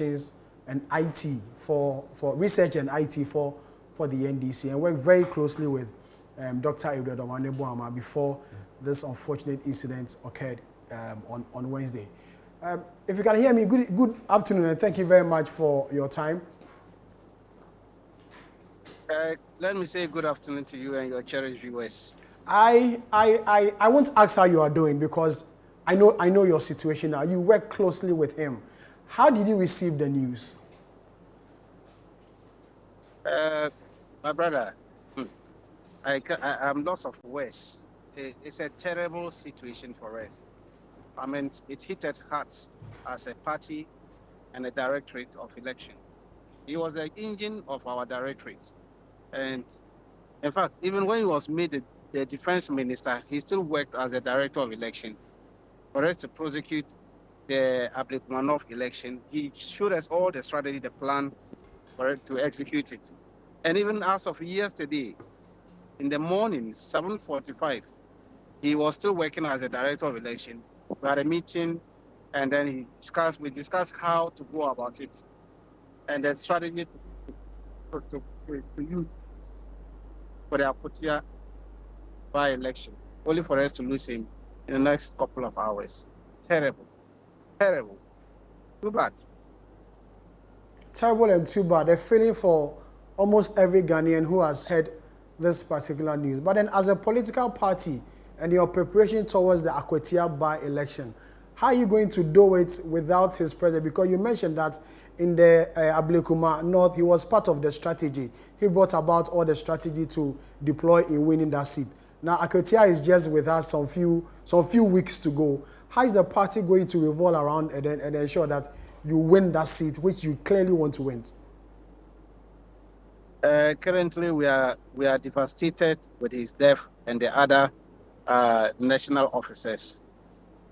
elections and IT for research and IT for the NDC, and worked very closely with Dr. Omane Boamah before this unfortunate incident occurred on Wednesday. If you can hear me, good afternoon, and thank you very much for your time. Let me say good afternoon to you and your cherished viewers. I won't ask how you are doing because I know your situation now. You work closely with him. How did you receive the news? My brother, I'm lost of words. It's a terrible situation for us. I mean, it hit us hard as a party and a directorate of election. He was the engine of our directorate. And in fact, even when he was made the defense minister, he still worked as a director of election. For us to prosecute the Abdulkumanov election, he showed us all the strategy, the plan for it to execute it. And even as of yesterday, in the morning, 7:45, he was still working as a director of election. We had a meeting, and then we discussed how to go about it, and the strategy to use for the Apotia by-election, only for us to lose him in the next couple of hours. Terrible. Terrible. Too bad. Terrible and too bad. A feeling for almost every Ghanaian who has heard this particular news. But then as a political party and your preparation towards the Akwatia by-election, how are you going to do it without his presence? Because you mentioned that in the Ablekuma North, he was part of the strategy. He brought about all the strategy to deploy in winning that seat. Now, Akwatia is just with us some few weeks to go. How is the party going to revolve around and ensure that you win that seat, which you clearly want to win? Currently, we are devastated with his death and the other national officers.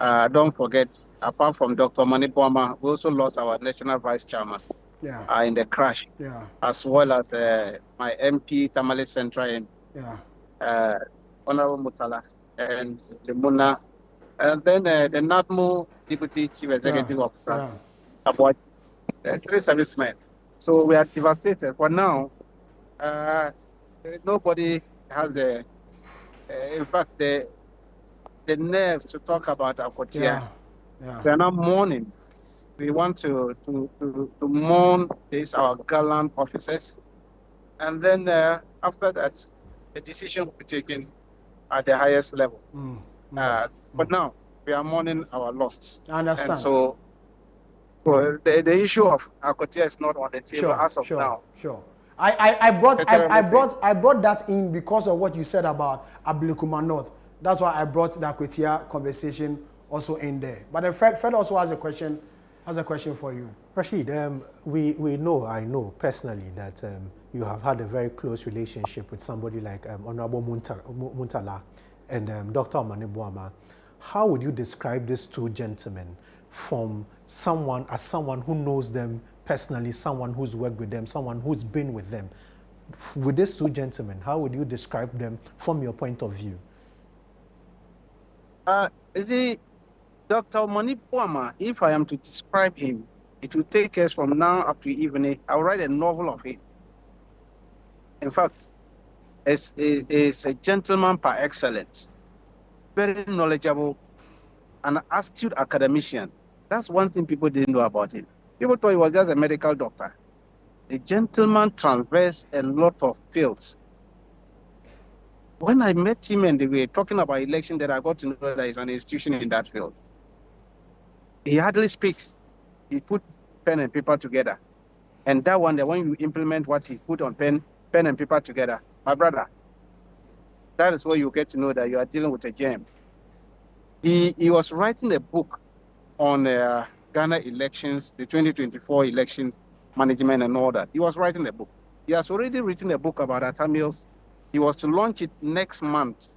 Don't forget, apart from Dr. Manipa, we also lost our national vice chairman in the crash, as well as my MP, Tamale Central, and Honorable Murtala and Limuna, and then the NADMO Deputy Chief Executive Officer, about 3 servicemen. So we are devastated. For now, nobody has in fact, the nerves to talk about Akwatia. We are not mourning. We want to mourn our gallant officers, and then after that, the decision will be taken at the highest level. But now we are mourning our loss. I understand. And so the issue of Akwatia is not on the table as of now. I brought that in because of what you said about Ablekuma North. That's why I brought the Akwatia conversation also in there. But Fred also has a question for you. Rashid, I know personally that you have had a very close relationship with somebody like Honorable Murtala and Dr. Omane Boamah. How would you describe these two gentlemen from someone who knows them personally, someone who's worked with them, someone who's been with them? With these two gentlemen, how would you describe them from your point of view? Dr. Omane Boamah, if I am to describe him, it will take us from now up to evening. I'll write a novel of him. In fact, is a gentleman par excellence, very knowledgeable, an astute academician. That's one thing people didn't know about him. People thought he was just a medical doctor. The gentleman traversed a lot of fields. When I met him and they were talking about election, that I got to know that he's an institution in that field. He hardly speaks. He put pen and paper together. And that one, when you implement what he put on pen and paper together, my brother, that is where you get to know that you are dealing with a gem. He was writing a book on Ghana elections, the 2024 election management and all that. He was writing a book. He has already written a book about Atamils. He was to launch it next month.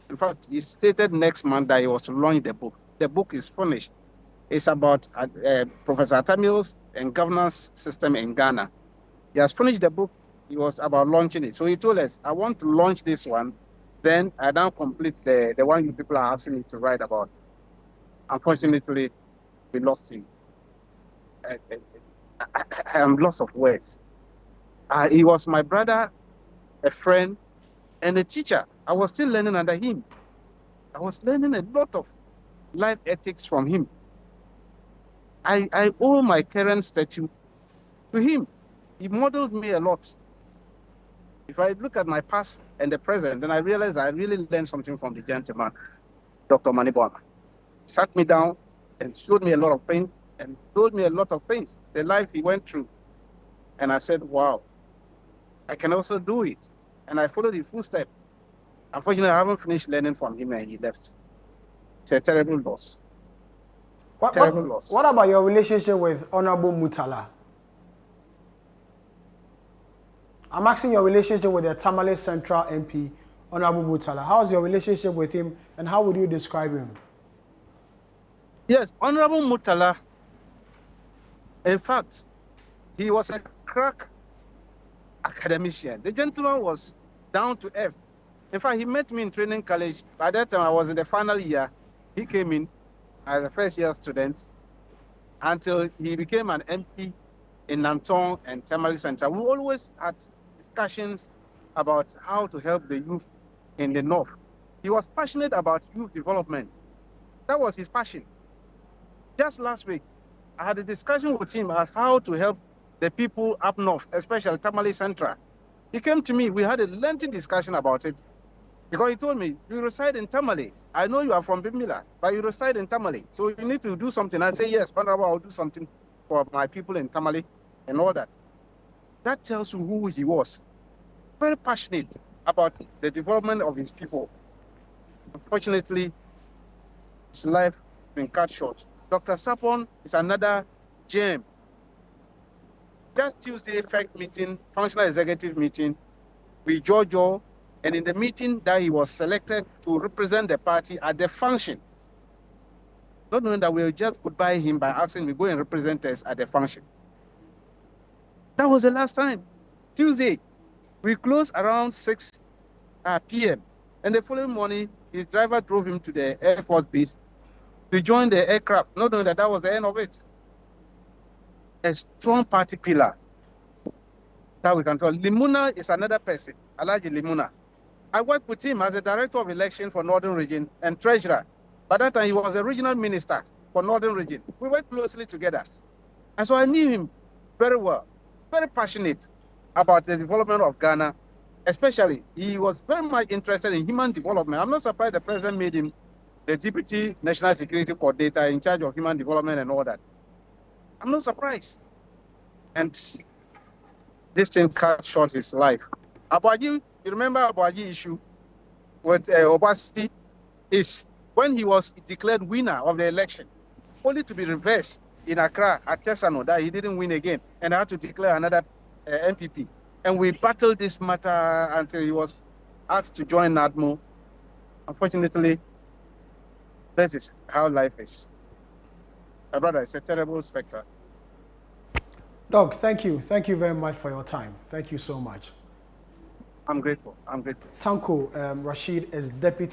In fact, he stated next month that he was to launch the book. The book is finished. It's about Professor Atamils and governance system in Ghana. He has finished the book. He was about launching it. So he told us, I want to launch this one. Then I now complete the one you people are asking me to write about. Unfortunately, we lost him. I am lost of words. He was my brother, a friend, and a teacher. I was still learning under him. I was learning a lot of life ethics from him. I owe my current statue to him. He modeled me a lot. If I look at my past and the present, then I realize that I really learned something from the gentleman, Dr. Manipa. Sat me down and showed me a lot of things and told me a lot of things, the life he went through. And I said, wow, I can also do it. And I followed his footsteps. Unfortunately, I haven't finished learning from him and he left. It's a terrible loss. Terrible loss. What about your relationship with Honorable Murtala? I'm asking your relationship with the Tamale Central MP, Honorable Murtala. How's your relationship with him and how would you describe him? Yes, Honorable Murtala, in fact, he was a crack academician. The gentleman was down to earth. In fact, he met me in training college. By that time, I was in the final year. He came in as a first-year student until he became an MP in Nanton and Tamale Center. We always had discussions about how to help the youth in the north. He was passionate about youth development. That was his passion. Just last week, I had a discussion with him as how to help the people up north, especially Tamale Central. He came to me, we had a lengthy discussion about it, because he told me, you reside in Tamale. I know you are from Bimila, but you reside in Tamale, so you need to do something. I say, yes, Honorable, I'll do something for my people in Tamale and all that. That tells you who he was. Very passionate about the development of his people. Unfortunately, his life has been cut short. Dr. Sapon is another gem. Just Tuesday, FEC meeting, functional executive meeting with Jojo, and in the meeting that he was selected to represent the party at the function. Not knowing that we'll just goodbye him by asking me to go and represent us at the function. That was the last time. Tuesday, we closed around 6 p.m. And the following morning, his driver drove him to the Air Force base to join the aircraft, not knowing that that was the end of it. A strong party pillar that we can tell. Limuna is another person, Alaji Limuna. I worked with him as the director of election for Northern Region and treasurer. By that time, he was a regional minister for Northern Region. We worked closely together. And so I knew him very well, very passionate about the development of Ghana. Especially, he was very much interested in human development. I'm not surprised the president made him the Deputy National Security Coordinator in charge of human development and all that. I'm not surprised. And this thing cut short his life. Abuaji, you remember Abuaji issue with Obasi is when he was declared winner of the election, only to be reversed in Accra at Tesano that he didn't win again and had to declare another MPP. And we battled this matter until he was asked to join NADMO. Unfortunately, that is how life is. My brother, it's a terrible spectre. Doc, thank you. Thank you very much for your time. Thank you so much. I'm grateful. I'm grateful. Tanko, Rashid is Deputy